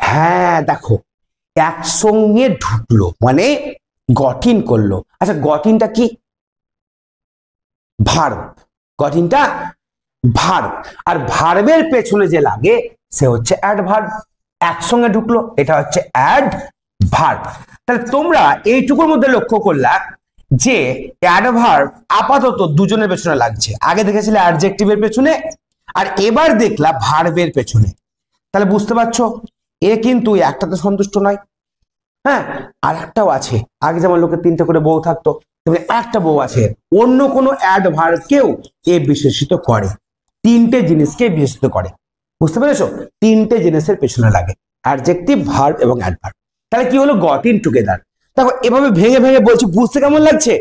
হ্যাঁ দেখো, একসঙ্গে ঢুকলো মানে গঠন করলো। আচ্ছা গঠনটা কি? ভার্ব। গঠনটা ভার্ব, আর ভার্বের পেছনে যে লাগে সে হচ্ছে অ্যাডভার্ব। একসঙ্গে ঢুকলো, এটা হচ্ছে অ্যাডভার্ব। তাহলে তোমরা এইটুকুর মধ্যে লক্ষ্য করলা যে অ্যাডভার্ব আপাতত দুজনের পেছনে লাগছে। আগে দেখেছিলে অ্যাডজেক্টিভের পেছনে, আর এবার দেখলা ভার্বের পেছনে। তাহলে বুঝতে পারছো এ কিন্তু একটাতে সন্তুষ্ট নয়। হ্যাঁ, আর একটাও আছে। আগে যেমন লোকের 3টে করে বউ থাকতো, তেমনি একটা বউ আছে। অন্য কোনো অ্যাডভার্বকেও এ বিশেষিত করে, 3টে জিনিসকে বিশেষিত করে। বুঝতে পেরেছো? 3টে জিনিসের পেছনে লাগে, অ্যাডজেক্টিভ, ভার্ব এবং অ্যাডভার্ব। তাহলে কি হলো? Got in together. দেখো এভাবে ভেঙে ভেঙে বলছি, বুঝতে কেমন লাগছে?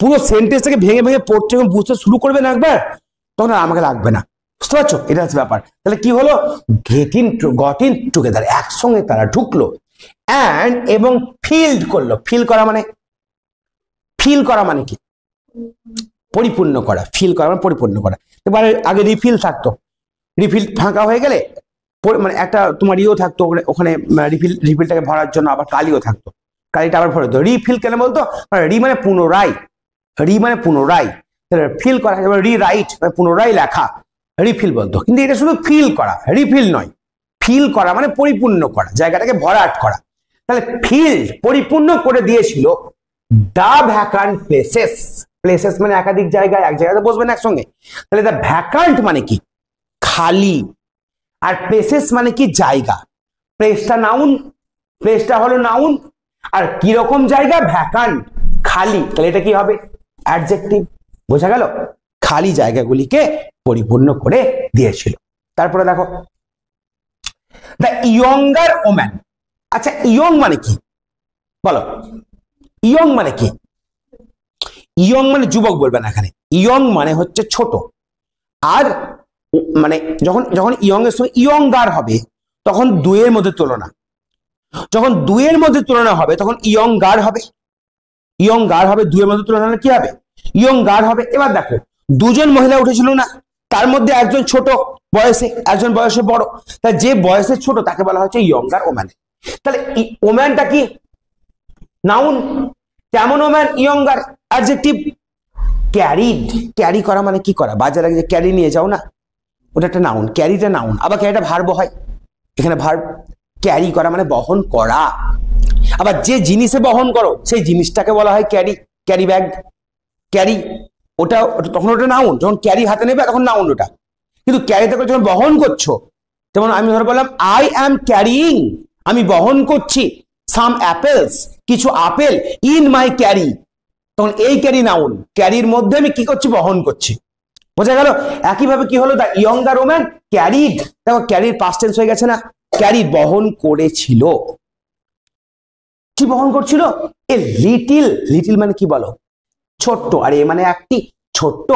পুরো সেন্টেন্সটাকে ভেঙে ভেঙে পড়তে এবং বুঝতে শুরু করবে না একবার, তখন আর আমাকে লাগবে না। বুঝতে পারছো? এটা হচ্ছে ব্যাপার। তাহলে কি হলো? গট ইন টুগেদার, একসঙ্গে তারা ঢুকলো। অ্যান্ড এবং ফিল্ড করলো। ফিল করা মানে, ফিল করা মানে কি? পরিপূর্ণ করা। ফিল করা মানে পরিপূর্ণ করা। এবারে আগে রিফিল থাকতো, রিফিল ফাঁকা হয়ে গেলে মানে একটা তোমার ইও থাকতো ওখানে, রিফিলটাকে ভরার জন্য আবার কালিও থাকতো, কালিটা আবার ভরে দিত। রিফিল কেন বলতো? রি মানে পুনরায়, রি মানে পুনরায়, ফিল করা। এবার রি রাইট মানে পুনরায় লেখা, রিফিল বলতো। কিন্তু এটা শুধু ফিল করা, রিফিল নয়। ফিল করা মানে পরিপূর্ণ করা, জায়গাটাকে ভরাট করা। তাহলে ফিল্ড পরিপূর্ণ করে দিয়েছিল দা ভ্যাকান্ট প্লেসেস। প্লেসেস মানে একাধিক জায়গায়, এক জায়গাতে বসবেন একসঙ্গে। তাহলে দা ভ্যাকান্ট মানে কি? খালি। আর প্লেসেস মানে কি? জায়গা। প্লেসটা নাউন, প্লেসটা হলো নাউন। আর কি রকম জায়গা? ভ্যাকান্ট, খালি। তাহলে এটা কি হবে? অ্যাডজেক্টিভ। বোঝা গেল? খালি জায়গাগুলিকে পরিপূর্ণ করে দিয়েছিল। তারপরে দেখো দ্য ইয়ঙ্গার ওম্যান। আচ্ছা ইয়ং মানে কি বলো? ইয়ং মানে কি? ইয়ং মানে যুবক বলবেন এখানে। ইয়ং মানে হচ্ছে ছোট। আর মানে যখন যখন ইয়ং এর সঙ্গে ইয়ঙ্গার হবে তখন দুয়ের মধ্যে তুলনা। যখন দুয়ের মধ্যে তুলনা হবে তখন ইয়ঙ্গার হবে। ইয়ঙ্গার হবে, দুয়ের মধ্যে তুলনা হলে কি হবে? ইয়ঙ্গার হবে। এবার দেখো দুজন মহিলা উঠেছিল না, তার মধ্যে একজন ছোট বয়সে, একজন বয়সে বড়। তাই যে বয়সে ছোট তাকে বলা হচ্ছে ইয়ঙ্গার ওম্যান। তাহলে ওম্যানটা কি? নাউন। কেমন woman? Younger. Adjective carried. Carry করা মানে কি করা? বাজারে যে ক্যারি নিয়ে যাও না, ওটা একটা নাউন। ক্যারিটা নাউন। আবার ক্যারিটা ভার্ব হয়, এখানে ভার্ব। ক্যারি করা মানে বহন করা। আবার যে জিনিসে বহন করো সেই জিনিসটাকে বলা হয় ক্যারি। ক্যারি ব্যাগ, ক্যারি, ওটা তখন ওটা নাউন। যখন ক্যারি হাতে নেবে তখন নাউন ওটা। কিন্তু ক্যারিতে করে যখন বহন করছো, যেমন আমি ধরে বললাম আই অ্যাম ক্যারিং, আমি বহন করছি সাম অ্যাপেলস, কিছু আপেল, ইন মাই ক্যারি, তখন এই ক্যারি নাউন। ক্যারির মধ্যে আমি কি করছি? বহন করছি। বোঝা গেল? একইভাবে কি হলো? The younger woman carried. দেখো ক্যারির পাস্ট টেন্স হয়ে গেছে না? ক্যারি বহন করেছিল। কি বহন করছিল? A little. লিটিল মানে কি বলো? ছোট্ট। আর এ মানে একটি ছোট্ট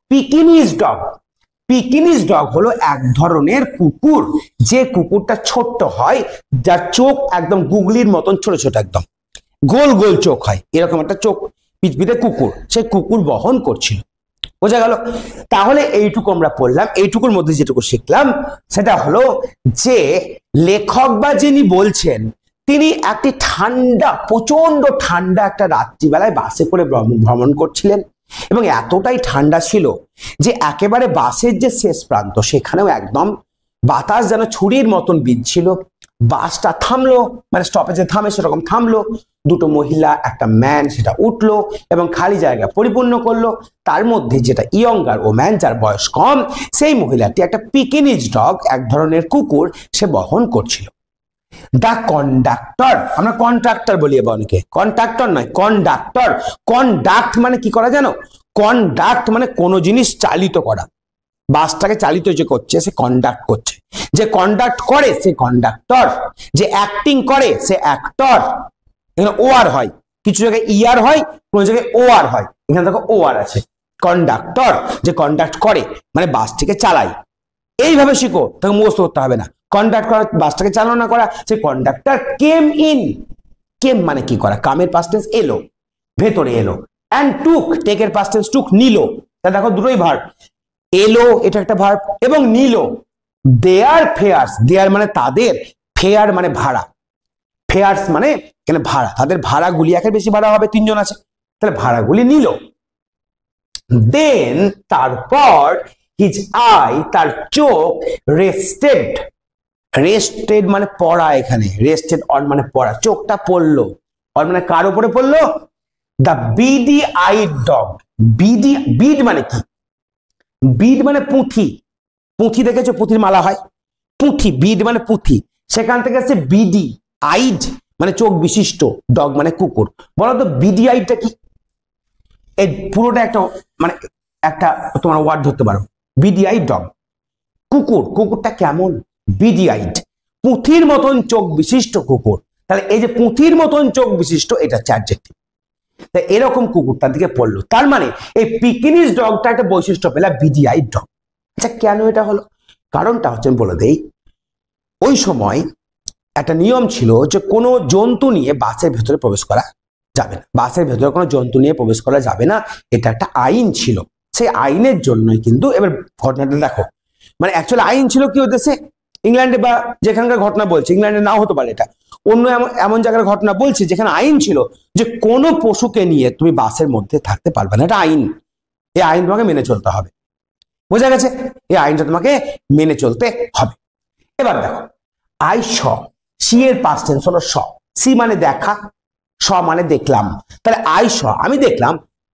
পিকিনিজ ডগ। পিকিনিজ ডগ হলো এক ধরনের কুকুর, যে কুকুরটা ছোট্ট হয়, যার চোখ একদম গুগলির মতন ছোট ছোট, একদম গোল গোল চোখ হয়, এরকম একটা চোখ পিঠপিঠে কুকুর। সেই কুকুর বহন করছিল। বোঝা গেল? তাহলে এইটুকু আমরা পড়লাম। এইটুকুর মধ্যে যেটুকু শিখলাম সেটা হলো যে লেখক বা যিনি বলছেন তিনি একটি ঠান্ডা, প্রচন্ড ঠান্ডা একটা রাত্রিবেলায় বাসে করে ভ্রমণ করছিলেন, এবং এতটাই ঠান্ডা ছিল যে একেবারে বাসের যে শেষ প্রান্ত সেখানেও একদম বাতাস যেন ছুরির মতন বিঁধছিল। বাসটা থামলো, মানে স্টপেজে থামে সেরকম থামলো, দুটো মহিলা একটা ম্যান সেটা উঠলো এবং খালি জায়গা পরিপূর্ণ করলো। তার মধ্যে যেটা ইয়ঙ্গার ও ম্যান, যার বয়স কম, সেই মহিলাটি একটা পিকিনিজ ডগ, এক ধরনের কুকুর সে বহন করছিল। দ্য কন্ডাক্টর, আমরা কন্ট্রাক্টর বলি এবার অনেকে, কন্ট্রাক্টর নয় কন্ডাক্টর। কন্ডাক্ট মানে কি করা জানো? কন্ডাক্ট মানে কোনো জিনিস চালিত করা, বাসটাকে চালিত যে করছে সে কন্ডাক্ট করছে, যে কন্ডাক্ট করে সে কন্ডাক্টর, যে অ্যাক্টিং করে সে অ্যাক্টর। এখানে ও আর হয়, কিছু জায়গায় ইয়ার হয়, কোনো জায়গায় ও আর হয়, এখানে দেখো ও আর আছে। কন্ডাক্টর যে কন্ডাক্ট করে মানে বাসটিকে চালায়। এইভাবে শিখো, তাকে মুখস্থ করতে হবে না। কন্ডাক্ট করা, বাসটাকে চালনা করা, সে কন্ডাক্টর কেম ইন। কেম মানে কি করা, কামের পাস্ট টেন্স এলো, ভেতরে এলো। অ্যান্ড টুক, টেকের পাস্ট টেন্স টুক, নিল। তা দেখো দুটোই ভার্ব, এলো এটা একটা ভার্ব এবং নিল। দেয়ার ফেয়ার্স, দেয়ার মানে তাদের, ফেয়ার মানে ভাড়া, ফেয়ার্স মানে এখানে ভাড়া, তাদের ভাড়াগুলি, একের বেশি ভাড়া হবে, তিনজন আছে, তাহলে ভাড়াগুলি নিল। দেন তারপর হিজ আই, তার চোখ, রেস্টেড, রেস্টেড মানে পড়া, এখানে রেস্টেড অন মানে পড়া, চোখটা পড়লো, অন মানে কার উপরে পড়লো? The beady eye dog. Beady, bead মানে কি? বিড মানে পুঁথি, পুঁথি দেখেছো, পুঁথির মালা হয়, পুঁথি, বিড মানে পুঁথি, সেখান থেকে আছে বিডি আইড মানে চোখ বিশিষ্ট, ডগ মানে কুকুর। বলো তো বিডি আইডটা কি? এই পুরোটা একটা মানে একটা তোমার ওয়ার্ড ধরতে পারো, বিডি আইড ডগ, কুকুর, কুকুরটা কেমন? বিডি আইড, পুঁথির মতন চোখ বিশিষ্ট কুকুর। তাহলে এই যে পুঁথির মতন চোখ বিশিষ্ট, এটা হচ্ছে অ্যাডজেক্টিভ। তাই এরকম কুকুরটার দিকে পড়লো, তার মানে এই পিকিনিজ ডগটা একটা বৈশিষ্ট্য পেলা, বিডি আইড ডগ। আচ্ছা কেন এটা হলো? কারণটা হচ্ছে বলে দেই, ওই সময় একটা নিয়ম ছিল যে কোনো জন্তু নিয়ে বাসের ভেতরে প্রবেশ করা যাবে না, বাসের ভেতরে কোনো জন্তু নিয়ে প্রবেশ করা যাবে না, এটা একটা আইন ছিল। সেই আইনের জন্যই কিন্তু, এবার ঘটনাটা দেখো, মানে অ্যাকচুয়ালি আইন ছিল কি হতেছে, ইংল্যান্ডে বা যেখানকার ঘটনা বলছে, ইংল্যান্ডে নাও হতে পারে, এটা অন্য এমন জায়গার ঘটনা বলছে যেখানে আইন ছিল যে কোনো পশুকে নিয়ে তুমি বাসের মধ্যে থাকতে পারবে না, এটা আইন। এই আইন তোমাকে মেনে চলতে হবে, বোঝা গেছে? এই আইনটা তোমাকে মেনে চলতে হবে। এবার দেখো, আই শ, সি এর পাস্ট টেন্স হলো শ, সি মানে দেখা, শ মানে দেখলাম, তাহলে আই শ আমি দেখলাম,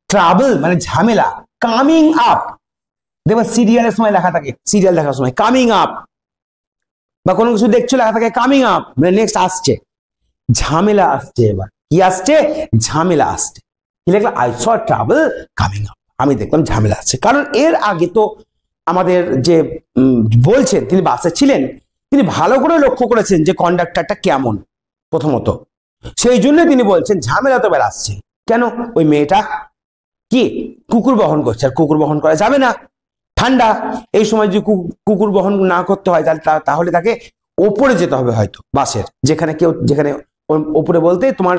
ট্রাবল মানে ঝামেলা, কামিং আপ, দেখবে সিরিয়ালের সময় লেখা থাকে, সিরিয়াল দেখার সময় কামিং আপ, বা কোনো কিছু দেখছো লেখা থাকে কামিং আপ, মানে নেক্সট আসছে, ঝামেলা আসছে। এবার কি আসছে? ঝামেলা আসছে। কি লিখলাম? I saw trouble coming up, আমি দেখলাম ঝামেলা আসছে। কারণ এর আগে তো আমাদের যে বলছেন, তিনি বাসে ছিলেন, তিনি ভালো করে লক্ষ্য করেছেন যে কন্ডাক্টরটা কেমন প্রথমত, সেই জন্য তিনি বলছেন ঝামেলা তো বের আসছে। কেন? ওই মেয়েটা কি কুকুর বহন করছে, আর কুকুর বহন করা যাবে না, ঠান্ডা, এই সময় যদি কুকুর বহন না করতে হয় তাহলে তাকে ওপরে যেতে হবে, হয়তো বাসের, যেখানে কেউ, যেখানে ওপরে বলতে তোমার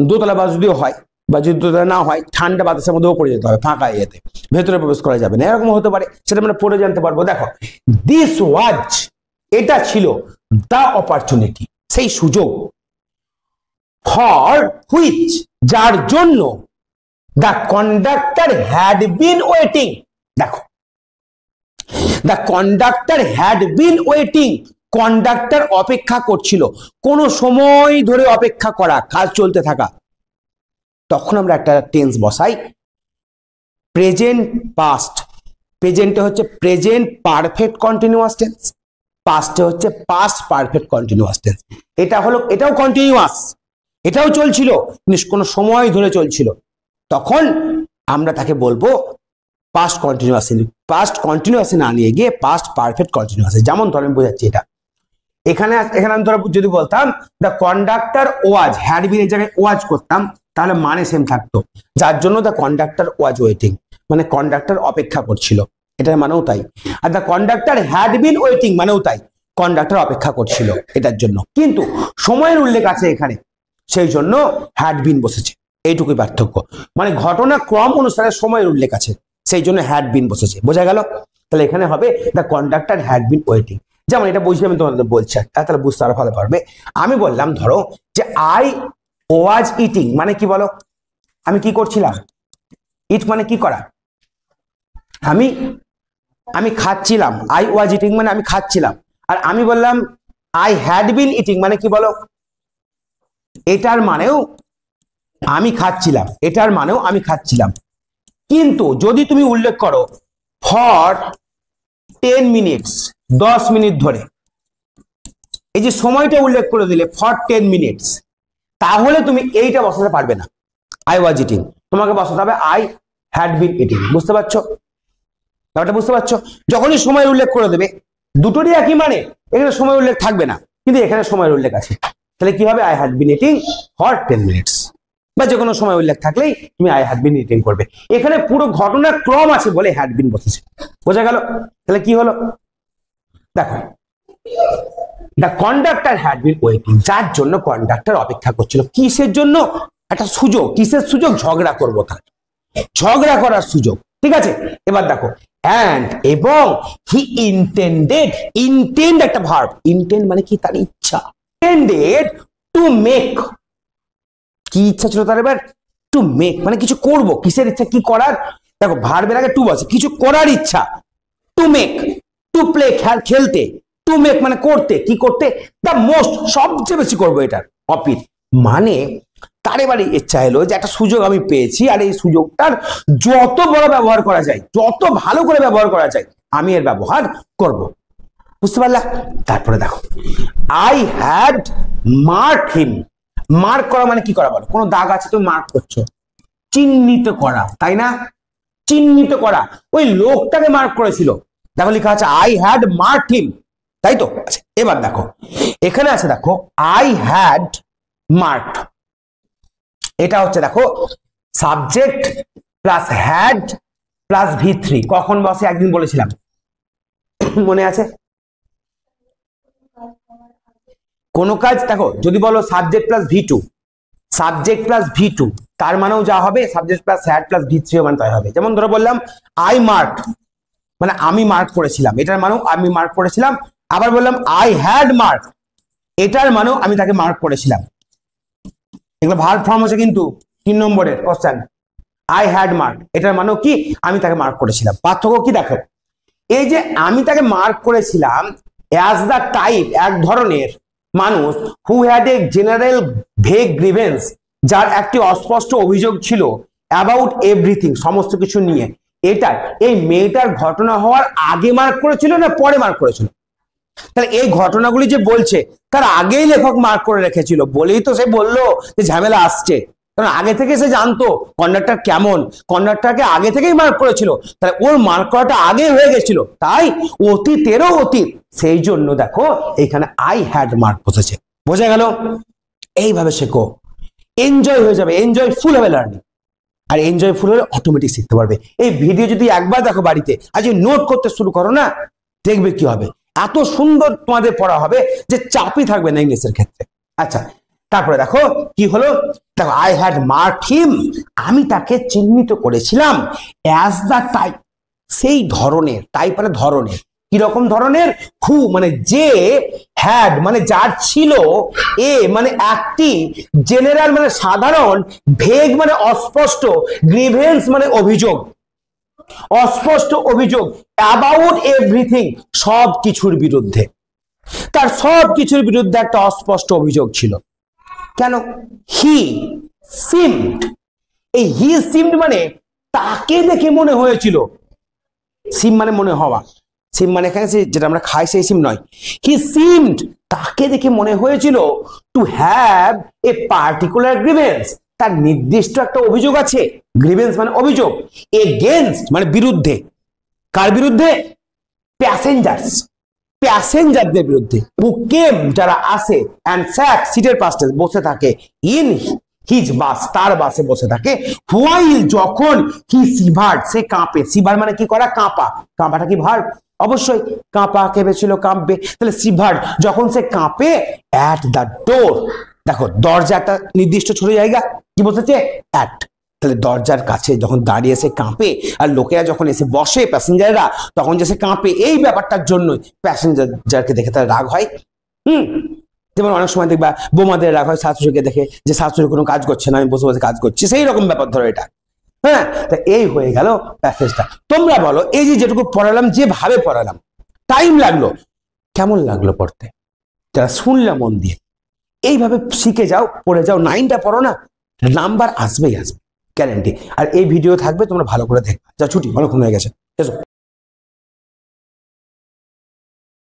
দোতলা বাস যদিও হয়, বা যদি দোতলা না হয়, ঠান্ডা বাতাসের মধ্যে ওপরে যেতে হবে, ফাঁকা ইয়েতে, ভেতরে প্রবেশ করা যাবে না, এরকম হতে পারে, সেটা আমরা পরে জানতে পারবো। দেখো, দিস ওয়াজ, এটা ছিল দ্য অপরচুনিটি, সেই সুযোগ, ফর হুইচ, যার জন্য the conductor had been waiting. দেখো, the conductor had been waiting, conductor অপেক্ষা করছিল, কোন সময় ধরে অপেক্ষা করা, কাজ চলতে থাকা। তখন আমরা একটা টেন্স বসাই, প্রেজেন্ট পাস্ট, প্রেজেন্টে হচ্ছে প্রেজেন্ট পারফেক্ট কন্টিনিউয়াস টেন্স, পাস্টে হচ্ছে পাস্ট পারফেক্ট কন্টিনিউয়াস টেন্স। এটা হলো, এটাও কন্টিনিউয়াস, এটাও চলছিল, কোনো সময় ধরে চলছিল, তখন আমরা তাকে বলবো পাস্ট কন্টিনিউয়াস। পাস্ট কন্টিনিউয়াস না নিয়ে গিয়ে পাস্ট পারফেক্ট কন্টিনিউয়াস। যেমন ধরো আমি বোঝাচ্ছি, এটা এখানে আমি ধরো যদি বলতাম the conductor was had been, এই জায়গায় ওয়াজ করতাম, তাহলে মানে সেম থাকতো, যার জন্য দ্য কন্ডাক্টর ওয়াজ ওয়েটিং, মানে কন্ডাক্টর অপেক্ষা করছিল, এটার মানেও তাই। Are the conductor had been waiting মানেও তাই, কন্ডাক্টর অপেক্ষা করছিল এটার জন্য, কিন্তু সময়ের উল্লেখ আছে এখানে, সেই জন্য হ্যাড বিন বসেছে, এইটুকুই পার্থক্য। মানে ঘটনা ক্রম অনুসারে সময়ের উল্লেখ আছে, সেই জন্য হ্যাড বিন বসেছে, বোঝা গেল? তাহলে এখানে হবে the conductor had been waiting. যেমন এটা বুঝলে আমি তোমাদের বলছি, তাহলে বুঝতে আরো ভালো পারবে। আমি বললাম ধরো যে আই ওয়াজ ইটিং, মানে কি বলো? আমি কি করছিলাম? ইট মানে কি করা, আমি খাচ্ছিলাম, আই ওয়াজ ইটিং মানে আমি খাচ্ছিলাম। আর আমি বললাম আই হ্যাড বিন ইটিং মানে কি বলো, এটার মানেও আমি খাচ্ছিলাম, এটার মানেও আমি খাচ্ছিলাম। কিন্তু যদি তুমি উল্লেখ করো ফর 10 মিনিটস, 10 মিনিট ধরে, এই যে সময়টা উল্লেখ করে দিলে ফর 10 মিনিটস, তাহলে তুমি এইটা বসাতে পারবে না, আই ওয়াজ ইটিং, তোমাকে বসাতে হবে আই হ্যাড বিন ইটিং। বুঝতে পারছো ব্যাপারটা? বুঝতে পারছো? যখনই সময় উল্লেখ করে দেবে, দুটোরই একই মানে, এখানে সময় উল্লেখ থাকবে না, কিন্তু এখানে সময়ের উল্লেখ আছে, তাহলে কি হবে? I had been eating for 10 minutes, বা যে কোনো সময় উল্লেখ থাকলেই তুমি আই হ্যাড বিন ইটিং করবে। এখানে পুরো ঘটনার ক্রম আছে বলে হ্যাড বিন বসেছে। বোঝা গেল? তাহলে কি হলো দেখো, the conductor had been waiting, যার জন্য কন্ডাক্টর অপেক্ষা করছিল। কিসের জন্য? একটা সুযোগ। কিসের সুযোগ? ঝগড়া করবো, তার ঝগড়া করার সুযোগ। ঠিক আছে, এবার দেখো অ্যান্ড এবং হি ইন্টেন্ডেড, ইন্টেন্ড একটা ভার্ব, ইন্টেন্ড মানে কি? তার ইচ্ছা। ইন্টেন্ডেড টু মেক, কি ইচ্ছা ছিল তার? এবার টু মেক মানে কিছু করব। কিসের ইচ্ছা? কি করার? দেখো ভার্বের আগে টু বসে, কিছু করার ইচ্ছা। টু মেক, টু প্লে খেলতে, টু মেক মানে করতে। কি করতে? দ্য মোস্ট, সবচেয়ে বেশি করবো এটার অপিট, মানে তার এবারে ইচ্ছা এলো যে একটা সুযোগ আমি পেয়েছি, আর এই সুযোগটার যত বড় ব্যবহার করা যায়, যত ভালো করে ব্যবহার করা যায়, আমি এর ব্যবহার করব। বুঝতে পারলা? তারপরে দেখো I had mark him, mark করা মানে কি করা? বলো, কোনো দাগ আছে তুমি মার্ক করছো, চিহ্নিত করা, তাই না? চিহ্নিত করা, ওই লোকটাকে মার্ক করেছিল। দেখো লেখা আছে আই হ্যাড মার্ক হিম, তাই তো? আচ্ছা এবার দেখো এখানে আছে, দেখো আই হ্যাড মার্কড, এটা হচ্ছে দেখো subject plus had plus V3। কখন বসে? একদিন বলেছিলাম, মনে আছে? কোন কাজ, দেখো যদি বলো subject plus V2, subject plus V2, তার মানেও যা হবে subject plus had plus V3 মানে তাই হবে। যেমন ধরো বললাম আই মার্ক, মানে আমি মার্ক করেছিলাম, এটার মানেও আমি মার্ক করেছিলাম। আবার বললাম আই হ্যাড মার্ক, এটার মানেও আমি তাকে মার্ক করেছিলাম। এগুলো ভার্ব ফর্ম হচ্ছে কিন্তু 3 নম্বরের কোশ্চেন। আই হ্যাড মার্ক, এটার মানেও কি? আমি তাকে মার্ক করেছিলাম। পার্থক্য কি দেখো, এই যে আমি তাকে মার্ক করেছিলাম অ্যাজ দ্য টাইপ, এক ধরনের মানুষ, who had a general vague grievance, যার একটি অস্পষ্ট অভিযোগ ছিল, অ্যাবাউট এভরিথিং, সমস্ত কিছু নিয়ে। এটা এই মেয়েটার ঘটনা হওয়ার আগে মার্ক করেছিল না পরে মার্ক করেছিল? তাহলে এই ঘটনাগুলি যে বলছে তার আগেই লেখক মার্ক করে রেখেছিল, বলেই তো সে বললো যে ঝামেলা আসছে। কারণ আগে থেকে সে জানতো কন্ডাক্টর কেমন, কন্ডাক্টরকে আগে থেকেই মার্ক করেছিল, তাহলে ওর মার্ক করাটা আগে হয়ে গেছিল, তাই অতীতেরও অতীত, সেই জন্য দেখো এখানে আই হ্যাড মার্ক বসেছে। বোঝা গেল? এইভাবে শেখো, এনজয় হয়ে যাবে, এনজয় ফুল হবে লার্নিং। আর এনজয় ফুল হলে অটোমেটিক শিখতে পারবে। এই ভিডিও যদি একবার দেখো বাড়িতে, আজ নোট করতে শুরু করো না, দেখবে কি হবে, এত সুন্দর তোমাদের পড়া হবে যে চাপই থাকবে না ইংলিশের ক্ষেত্রে। আচ্ছা তারপরে দেখো কি হলো, দেখো আই হ্যাড মার্ক হিম, আমি তাকে চিহ্নিত করেছিলাম, অ্যাজ দ্য টাইপ, সেই ধরনের, টাইপ মানে ধরনের, কিরকম ধরনের? হু মানে যে, হ্যাড মানে যার ছিল, এ মানে একটি, জেনারেল মানে সাধারণ, ভেগ মানে অস্পষ্ট, গ্রিভেন্স মানে অভিযোগ, অস্পষ্ট অভিযোগ, অ্যাবাউট এভরিথিং সব কিছুর বিরুদ্ধে, তার সব কিছুর বিরুদ্ধে একটা অস্পষ্ট অভিযোগ ছিল। কেন? হি সিমড, এই হি সিমড মানে তাকে দেখে মনে হয়েছিল, সিম মানে মনে হওয়া, সিম মানে এখানে যেটা আমরা খাই সেই সিম নয়, হি সিমড তাকে দেখে মনে হয়েছিল, to have a particular grievance, তার নির্দিষ্ট একটা অভিযোগ আছে, গ্রিভেন্স মানে অভিযোগ, এগেইনস্ট মানে বিরুদ্ধে, কার বিরুদ্ধে? প্যাসেঞ্জার্স, প্যাসেঞ্জারদের বিরুদ্ধে। হু কেম যারা আসে, এন্ড স্যাট সিটের পাশে বসে থাকে, ইন হিজ বাস তার বাসে বসে থাকে, হোয়াইল যখন, হি সিভার্ড সে কাঁপে, সিভার মানে কি করা? কাঁপা, কাঁপাটা কি ভার্ব? অবশ্যই, কাঁপা কেঁপেছিল, কাঁপবে, তাহলে সিভার্ড যখন সে কাঁপে, অ্যাট দ্য ডোর, দেখো দরজা একটা নির্দিষ্ট ছোট জায়গা, কি বসেছে? অ্যাট, তাহলে দরজার কাছে যখন দাঁড়িয়ে এসে কাঁপে, আর লোকেরা যখন এসে বসে প্যাসেঞ্জাররা, তখন যে সে কাঁপে, এই ব্যাপারটার জন্য প্যাসেঞ্জারকে দেখে তার রাগ হয়। যেমন অনেক সময় দেখবা বোমাদের রাগ হয় শাশুড়িকে দেখে, যে শাশুড়ি কোনো কাজ করছে না, আমি বসে বসে কাজ করছি, সেই রকম ব্যাপার ধরো এটা। হ্যাঁ, তা এই হয়ে গেল প্যাসেজটা। তোমরা বলো এই যে যেটুকু পড়ালাম, যেভাবে পড়ালাম, টাইম লাগলো, কেমন লাগলো পড়তে? যারা শুনলে মন দিয়ে এইভাবে শিখে যাও, পড়ে যাও, 9টা পড়ো না, নাম্বার আসবেই আসবে, গ্যারেন্টি। আর এই ভিডিও থাকবে, তোমরা ভালো করে দেখবে। যা ছুটি, অনেকক্ষণ হয়ে গেছে, এসো।